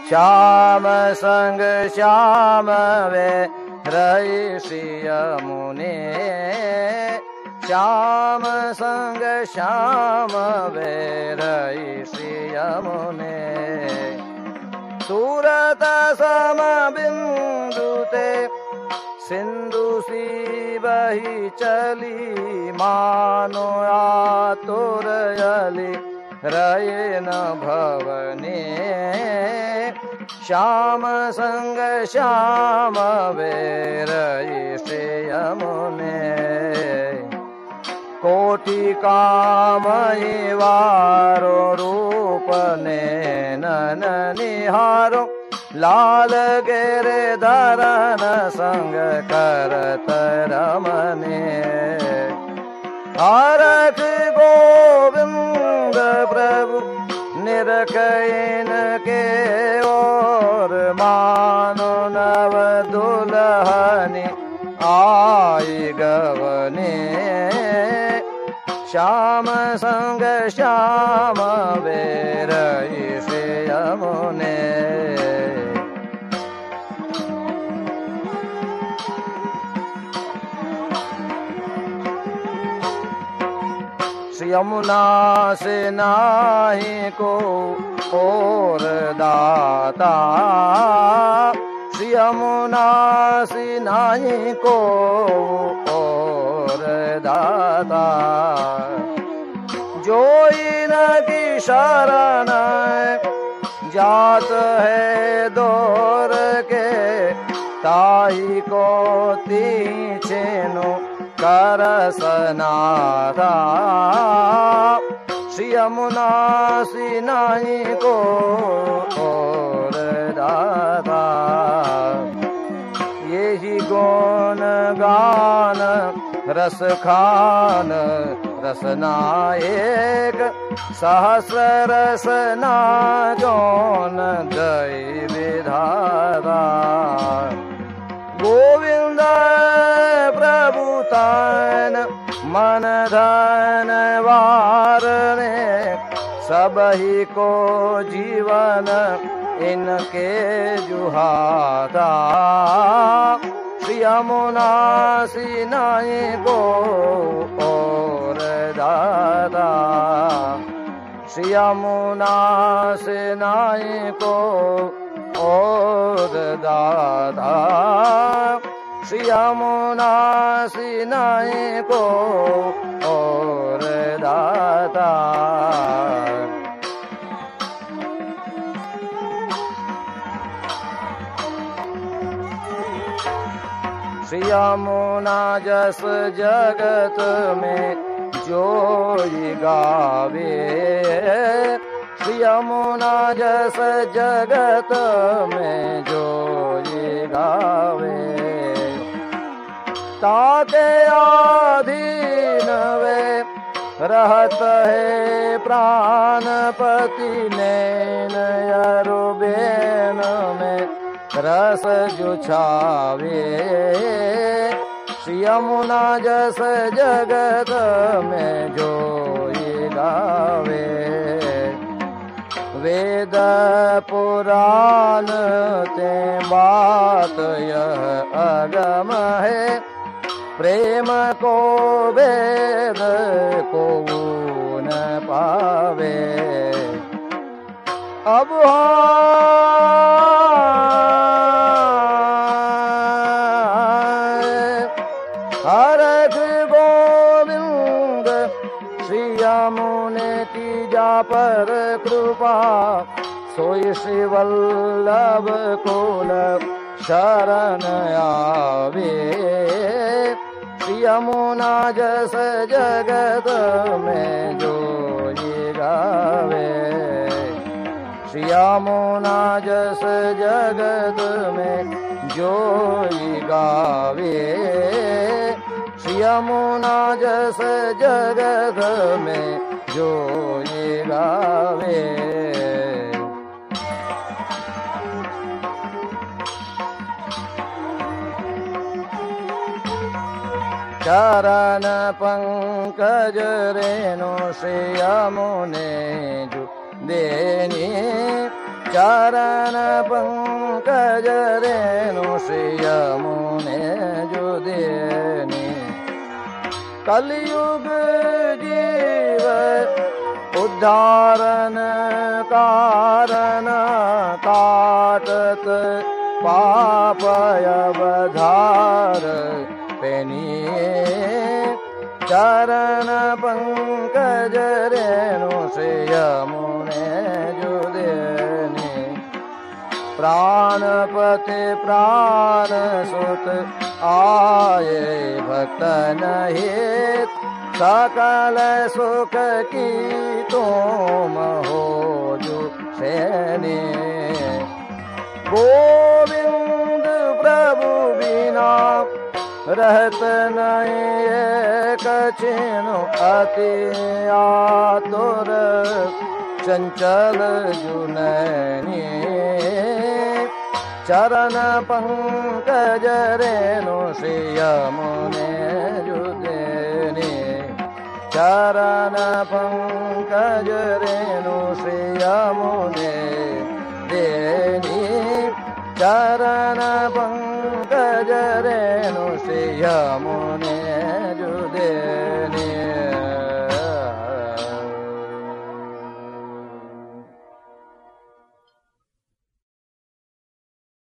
श्याम संग श्याम वे रही श्री यमुने श्याम संग श्याम वे रही श्री यमुने सूरत सम बिंदु ते सिंधु सी बही चली मानो आतुर यली रये न भवने श्याम संग श्याम वे रही श्री यमुने कोटि कामई वारो रूप नैनन निहारो लाल गेरे धरन संग करत रमने हरख गोविंद प्रभु निरखैन के और मानो नव दुल्हनी आई गवने श्याम संग श्याम वे रही श्री यमुने यमुना से नाही को और दाता यमुना से नाही को और दाता जो इन की शरण जात है दौर के ताई को तीछेनो करसनाथा श्री यमुना सी नाही को और दाता यही गुण गान रस खान रसनायक सहस्र रसना जौन दई विधाता गोविंद प्रभु तन मन धन वारने सबही को जीवन इनके जुहाता श्री यमुना सी नाही को और दाता श्री यमुना से नाही को और दाता श्री यमुना सी नाही को और दाता श्री यमुना जस जगत में जोई गावे श्री यमुना जस जगत में जोई गावे ताके आधीन वे रहत है प्राणपति नैन अरुबेन में रस जुछावे श्री यमुना जस जगत में जोई गावे वेद पुराण ते बात यह अगम है प्रेम को वेद को न पावे अब हरख गोविंद श्री यमुने की जा पर कृपा सोई श्री वल्लभ कुल शरण आवे श्री यमुना जस जगत में जोई गावे श्री यमुना जस जगत में जोई गावे श्री यमुना जस जगत में जोई गावे चरण पंकज रेणु श्री यमुने जु देनी चरण पंकज रेणु श्री यमुने जु देनी कलयुग जीव उद्धारण कारण काटत पापय बधार पेनिये चरण पंकज रेणु श्री यमुने जु देनी प्राणपति प्राण सुत आये भक्तन हित सकल सुख की तुम हो जो सेने गोविंद प्रभु बिना रहत नहीं एक चिन्ह अति आतुर चंचल जुनैनी चरण पंकज रेणु श्री यमुने जु देनी चरण पंकज रेणु श्री यमुने देनी चरण